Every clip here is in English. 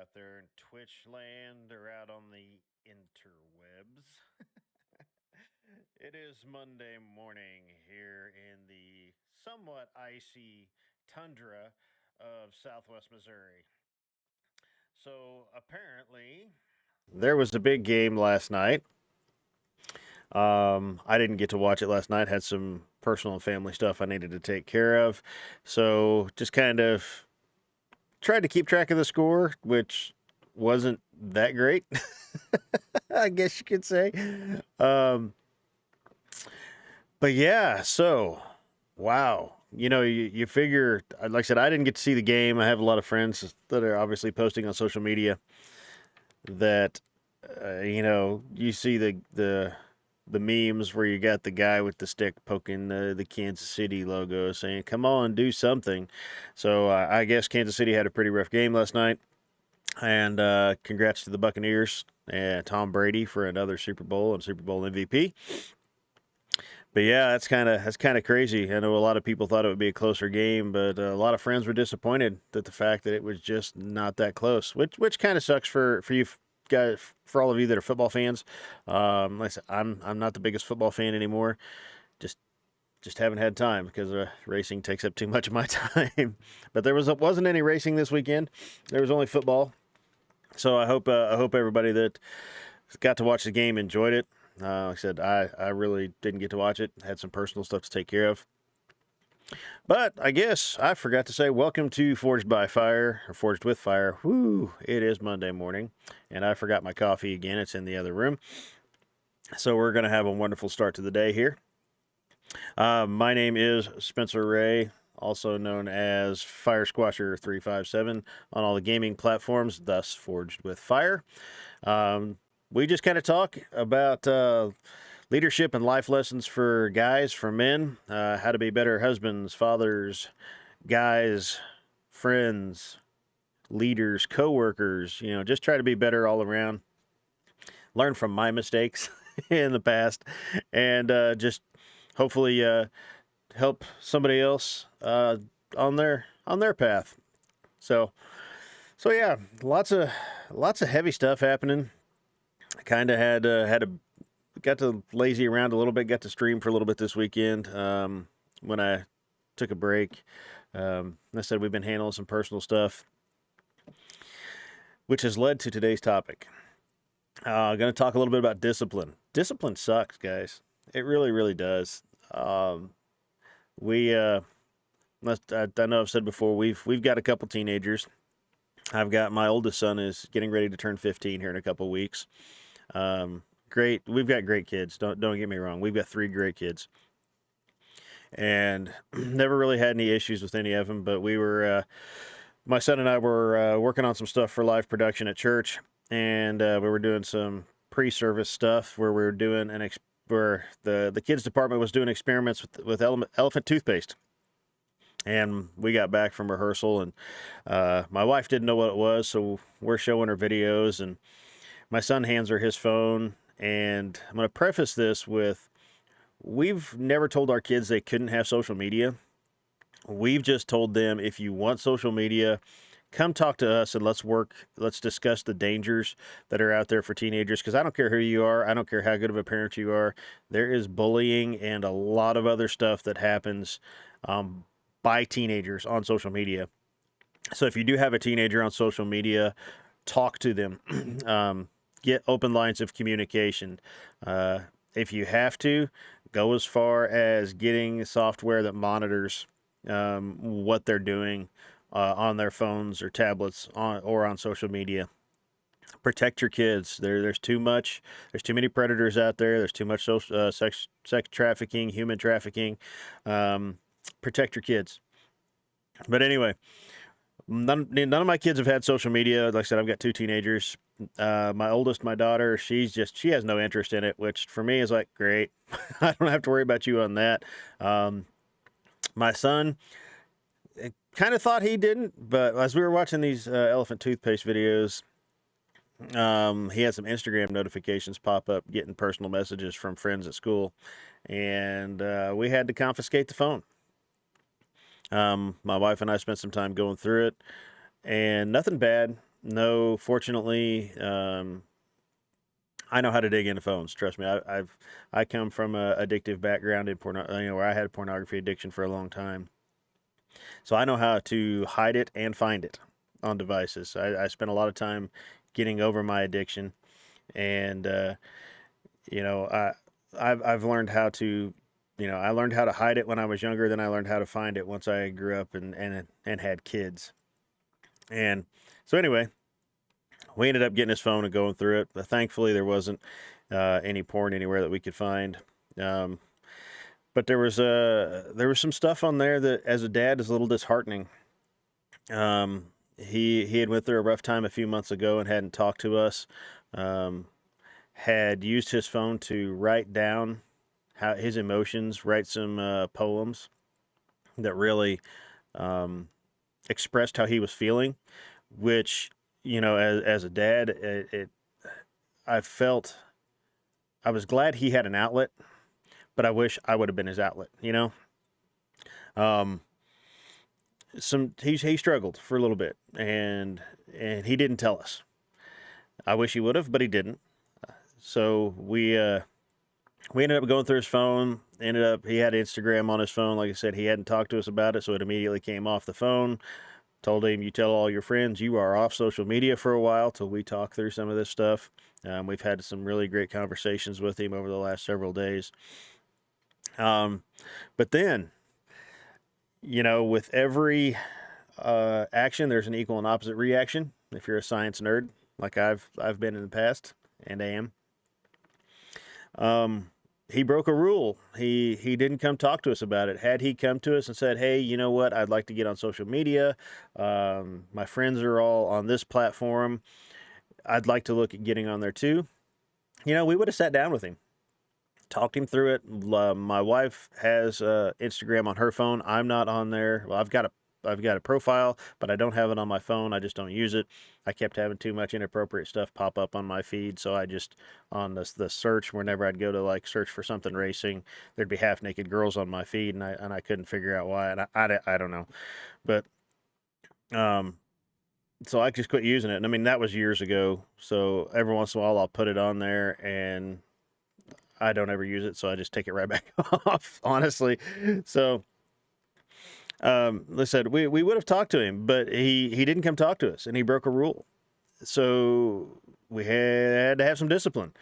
out there in Twitch land or out on the interwebs. It is Monday morning here in the somewhat icy tundra of southwest Missouri. So apparently, there was a big game last night. I didn't get to watch it last night, had some personal and family stuff I needed to take care of. So just kind of tried to keep track of the score, which wasn't that great, I guess you could say. Um, but yeah, so wow. You figure, like I said, I didn't get to see the game. I have a lot of friends that are obviously posting on social media that, you see the memes where you got the guy with the stick poking the Kansas City logo saying, come on, do something. So I guess Kansas City had a pretty rough game last night. And congrats to the Buccaneers and Tom Brady for another Super Bowl and Super Bowl MVP. But yeah, that's kind of crazy. I know a lot of people thought it would be a closer game, but a lot of friends were disappointed that the fact that it was just not that close, which kind of sucks for you guys, for all of you that are football fans. Like I said, I'm not the biggest football fan anymore. Just just haven't had time because racing takes up too much of my time. But wasn't any racing this weekend. There was only football. So I hope everybody that got to watch the game enjoyed it. Like I said, I really didn't get to watch it. Had some personal stuff to take care of. But I guess I forgot to say welcome to Forged by Fire or Forged with Fire. Whoo! It is Monday morning, and I forgot my coffee again. It's in the other room. So we're gonna have a wonderful start to the day here. My name is Spencer Ray, also known as Fire Squasher 357 on all the gaming platforms, thus Forged with Fire. Um, we just kind of talk about leadership and life lessons for guys, for men, how to be better husbands, fathers, guys, friends, leaders, coworkers. Just try to be better all around. Learn from my mistakes in the past, and just hopefully help somebody else on their path. So so yeah, lots of heavy stuff happening. I kind of had a got to lazy around a little bit. Got to stream for a little bit this weekend when I took a break. I said we've been handling some personal stuff, which has led to today's topic. Going to talk a little bit about discipline. Discipline sucks, guys. It really, really does. Um, we I know I've said before we've got a couple teenagers. I've got my oldest son is getting ready to turn 15 here in a couple weeks. Great, we've got great kids. Don't get me wrong. We've got three great kids, and never really had any issues with any of them. But my son and I were working on some stuff for live production at church, and we were doing some pre-service stuff where we were doing where the kids department was doing experiments with elephant toothpaste. And we got back from rehearsal, and my wife didn't know what it was, so we're showing her videos, and my son hands her his phone. And I'm going to preface this with we've never told our kids they couldn't have social media. We've just told them if you want social media, come talk to us and let's discuss the dangers that are out there for teenagers. Because I don't care who you are, I don't care how good of a parent you are, there is bullying and a lot of other stuff that happens by teenagers on social media. So if you do have a teenager on social media, talk to them. Get open lines of communication. If you have to, go as far as getting software that monitors what they're doing on their phones or tablets or on social media. Protect your kids. There's too much. There's too many predators out there. There's too much sex trafficking, human trafficking. Protect your kids. But anyway, none of my kids have had social media. Like I said, I've got two teenagers. My oldest, my daughter, she has no interest in it, which for me is like, great. I don't have to worry about you on that. My son kind of thought he didn't, but as we were watching these elephant toothpaste videos, he had some Instagram notifications pop up getting personal messages from friends at school, and we had to confiscate the phone. My wife and I spent some time going through it, and nothing bad. no, fortunately, I know how to dig into phones. Trust me, I come from a addictive background in where I had pornography addiction for a long time, so I know how to hide it and find it on devices. I spent a lot of time getting over my addiction, and you know, I've learned how to, I learned how to hide it when I was younger. Then I learned how to find it once I grew up and had kids. And so anyway, we ended up getting his phone and going through it. But thankfully, there wasn't any porn anywhere that we could find. Um, but there was some stuff on there that, as a dad, is a little disheartening. He had went through a rough time a few months ago and hadn't talked to us. Um, had used his phone to write down his emotions, write some poems that really um, expressed how he was feeling, which, as a dad, I felt, I was glad he had an outlet, but I wish I would have been his outlet. Um, he struggled for a little bit, and he didn't tell us. I wish he would have, but he didn't. So we ended up going through his phone. He had Instagram on his phone. Like I said, he hadn't talked to us about it, so it immediately came off the phone. Told him, you tell all your friends you are off social media for a while till we talk through some of this stuff. We've had some really great conversations with him over the last several days. But then, with every action, there's an equal and opposite reaction. If you're a science nerd, like I've been in the past and am. He broke a rule. He didn't come talk to us about it. Had he come to us and said, "Hey, you know what? I'd like to get on social media. My friends are all on this platform. I'd like to look at getting on there too." We would have sat down with him, talked him through it. My wife has Instagram on her phone. I'm not on there. Well, I've got a profile, but I don't have it on my phone. I just don't use it. I kept having too much inappropriate stuff pop up on my feed, so I just, on the search, whenever I'd go to like search for something racing, there'd be half naked girls on my feed, and I couldn't figure out why, and I don't know, but um, so I just quit using it. And I mean, that was years ago. So every once in a while, I'll put it on there, and I don't ever use it, so I just take it right back off, honestly. So like I said, we would have talked to him, but he didn't come talk to us, and he broke a rule. So we had to have some discipline.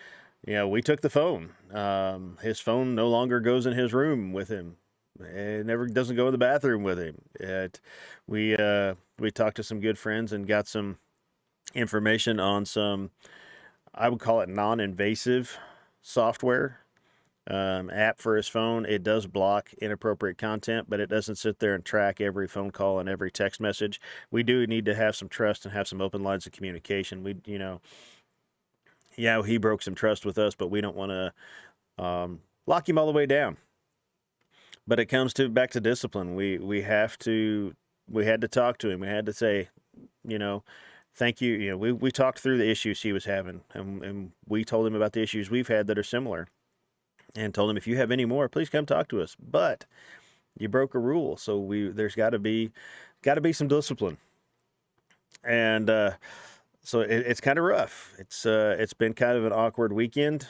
We took the phone. His phone no longer goes in his room with him. It never doesn't go in the bathroom with him. We talked to some good friends and got some information on some, I would call it non-invasive software app for his phone. It does block inappropriate content, but it doesn't sit there and track every phone call and every text message. We do need to have some trust and have some open lines of communication. He broke some trust with us, but we don't want to lock him all the way down. But it comes back to discipline. We had to talk to him. We had to say, thank you. We talked through the issues he was having, and we told him about the issues we've had that are similar, and told him, if you have any more, please come talk to us. But you broke a rule, so there's got to be some discipline, and so it's kind of rough. It's been kind of an awkward weekend.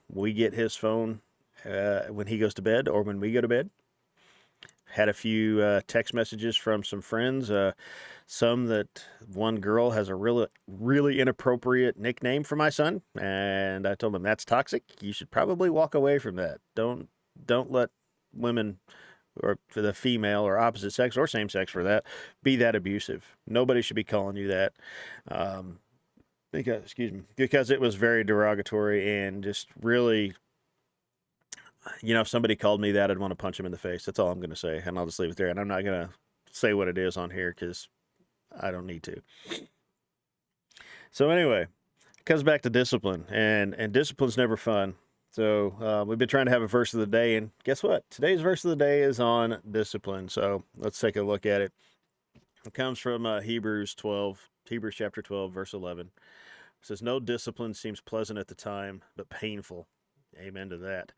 We get his phone when he goes to bed or when we go to bed. Had a few text messages from some friends. Some that one girl has a really inappropriate nickname for my son, and I told him that's toxic. You should probably walk away from that. Don't let women, or for the female or opposite sex or same sex for that, be that abusive. Nobody should be calling you that. Because it was very derogatory and just really, if somebody called me that, I'd want to punch him in the face. That's all I'm going to say, and I'll just leave it there. And I'm not going to say what it is on here because I don't need to. So anyway, it comes back to discipline, and discipline's never fun. So we've been trying to have a verse of the day, and guess what? Today's verse of the day is on discipline. So let's take a look at it. It comes from Hebrews chapter 12, verse 11. It says, "No discipline seems pleasant at the time, but painful." Amen to that.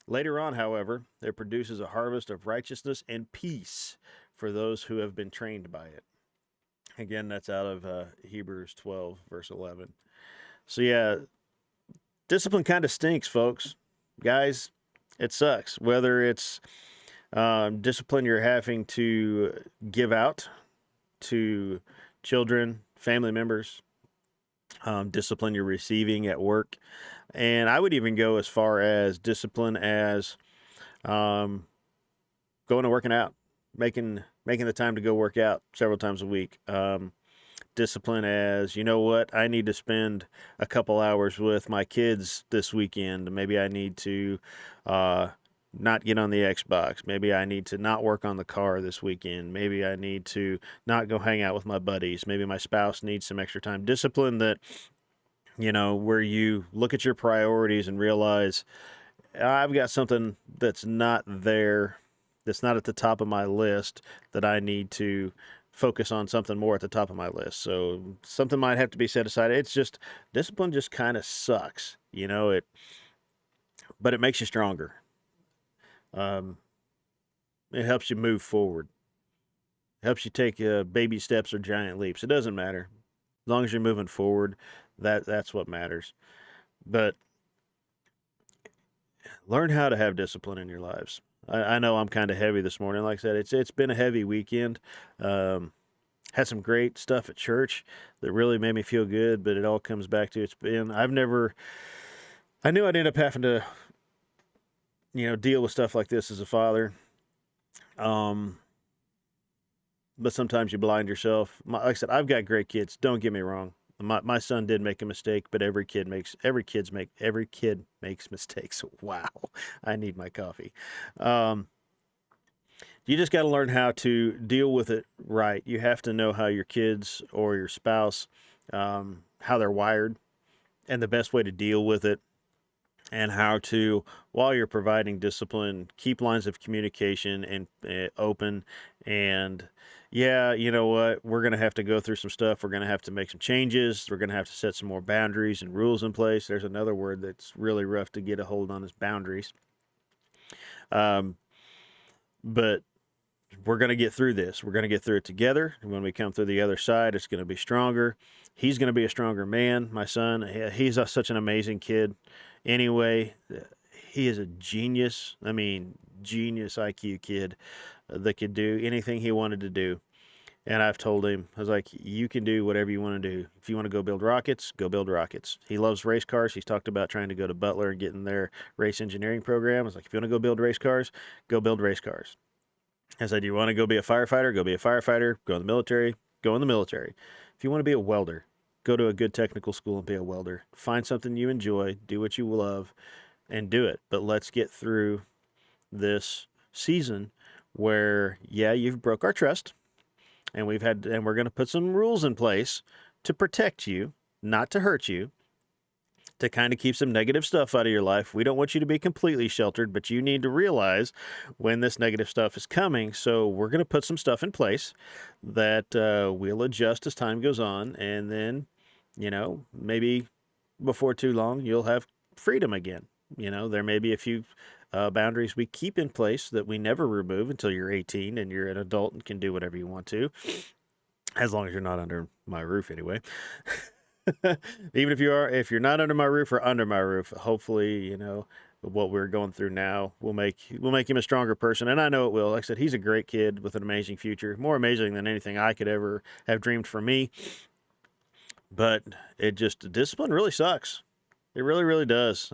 "Later on, however, it produces a harvest of righteousness and peace for those who have been trained by it." Again, that's out of Hebrews 12, verse 11. So, yeah, discipline kind of stinks, folks. Guys, it sucks. Whether it's discipline you're having to give out to children, family members, discipline you're receiving at work. And I would even go as far as discipline as um, going to working out, making the time to go work out several times a week. Discipline as, you know what, I need to spend a couple hours with my kids this weekend. Maybe I need to not get on the Xbox. Maybe I need to not work on the car this weekend. Maybe I need to not go hang out with my buddies. Maybe my spouse needs some extra time. Discipline that, where you look at your priorities and realize I've got something that's not there, that's not at the top of my list, that I need to focus on something more at the top of my list. So something might have to be set aside. It's just discipline just kind of sucks, but it makes you stronger. Um, it helps you move forward. It helps you take baby steps or giant leaps. It doesn't matter as long as you're moving forward. That's what matters. But learn how to have discipline in your lives. I know I'm kind of heavy this morning. Like I said, it's been a heavy weekend. Had some great stuff at church that really made me feel good, but it all comes back to I knew I'd end up having to, deal with stuff like this as a father. Um, but sometimes you blind yourself. Like I said, I've got great kids. Don't get me wrong. My son did make a mistake, but every kid makes mistakes. Wow, I need my coffee. Um, you just got to learn how to deal with it right. You have to know how your kids or your spouse, how they're wired, and the best way to deal with it, and how to, while you're providing discipline, keep lines of communication and open. And yeah, you know what? We're going to have to go through some stuff. We're going to have to make some changes. We're going to have to set some more boundaries and rules in place. There's another word that's really rough to get a hold on, is boundaries. Um, but we're going to get through this. We're going to get through it together. And when we come through the other side, it's going to be stronger. He's going to be a stronger man. My son, he's such an amazing kid. Anyway, he is a genius. I mean, genius IQ kid that could do anything he wanted to do. And I've told him, I was like, you can do whatever you want to do. If you want to go build rockets, go build rockets. He loves race cars. He's talked about trying to go to Butler and get in their race engineering program. I was like, if you want to go build race cars, go build race cars. I said, you want to go be a firefighter? Go be a firefighter. Go in the military. Go in the military. If you want to be a welder, go to a good technical school and be a welder. Find something you enjoy, do what you love, and do it. But let's get through this season where, yeah, you've broke our trust, and we're going to put some rules in place to protect you, not to hurt you, to kind of keep some negative stuff out of your life. We don't want you to be completely sheltered, but you need to realize when this negative stuff is coming. So we're going to put some stuff in place that we'll adjust as time goes on. And then, maybe before too long, you'll have freedom again. There may be a few boundaries we keep in place that we never remove until you're 18 and you're an adult and can do whatever you want to, as long as you're not under my roof anyway. Even if you're not under my roof or under my roof, hopefully, what we're going through now will make him a stronger person. And I know it will. Like I said, he's a great kid with an amazing future, more amazing than anything I could ever have dreamed for me. But discipline really sucks. It really, really does.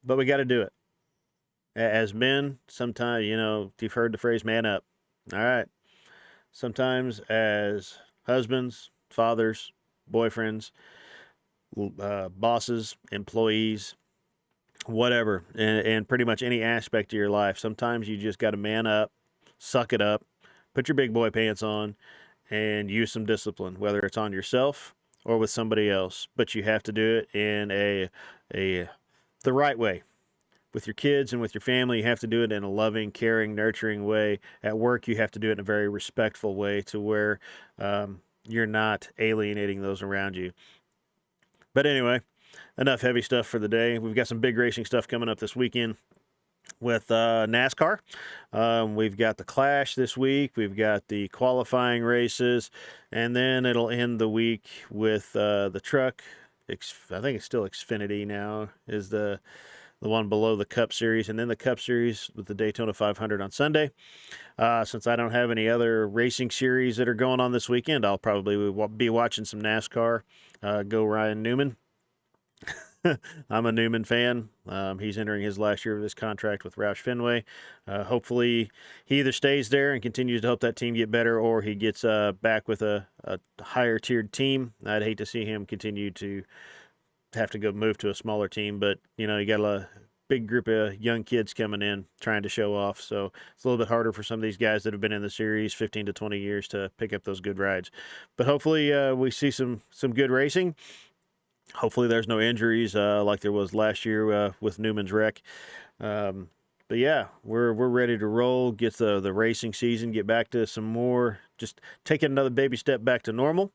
But we got to do it. As men, sometimes, you've heard the phrase man up. All right. Sometimes as husbands, fathers, boyfriends, bosses, employees, whatever, and pretty much any aspect of your life, sometimes you just got to man up, suck it up, put your big boy pants on, and use some discipline, whether it's on yourself or with somebody else. But you have to do it in the right way. With your kids and with your family, you have to do it in a loving, caring, nurturing way. At work, you have to do it in a very respectful way to where you're not alienating those around you. But anyway, enough heavy stuff for the day. We've got some big racing stuff coming up this weekend. with NASCAR. We've got the Clash this week. We've got the qualifying races, and then it'll end the week with the truck. I think it's still Xfinity now is the one below the Cup Series, and then the Cup Series with the Daytona 500 on Sunday. Since I don't have any other racing series that are going on this weekend, I'll probably be watching some NASCAR. Go Ryan Newman. I'm a Newman fan. He's entering his last year of his contract with Roush Fenway. Hopefully, he either stays there and continues to help that team get better, or he gets back with a higher tiered team. I'd hate to see him continue to have to go move to a smaller team, but you got a big group of young kids coming in trying to show off, so it's a little bit harder for some of these guys that have been in the series 15 to 20 years to pick up those good rides. But hopefully we see some good racing. Hopefully there's no injuries like there was last year with Newman's wreck. But yeah, we're ready to roll, get the racing season, get back to some more, just taking another baby step back to normal,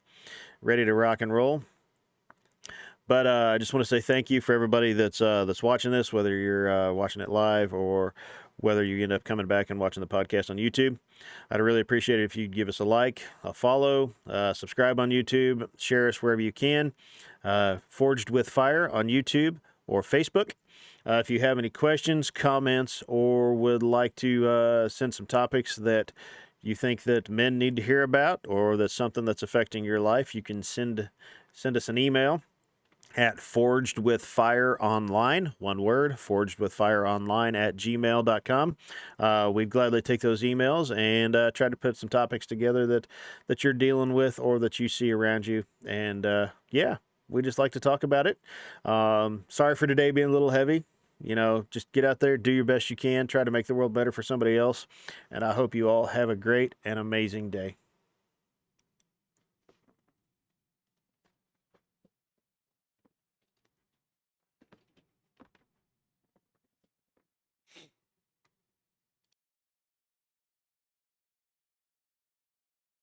ready to rock and roll. But I just want to say thank you for everybody that's watching this, whether you're watching it live or whether you end up coming back and watching the podcast on YouTube. I'd really appreciate it if you'd give us a like, a follow, subscribe on YouTube, share us wherever you can. Forged with Fire on YouTube or Facebook. If you have any questions, comments, or would like to send some topics that you think that men need to hear about, or that's something that's affecting your life, you can send us an email at forgedwithfireonline, one word, forgedwithfireonline @gmail.com. We'd gladly take those emails and try to put some topics together that you're dealing with or that you see around you. And yeah, we just like to talk about it. Sorry for today being a little heavy. Just get out there, do your best you can, try to make the world better for somebody else. And I hope you all have a great and amazing day.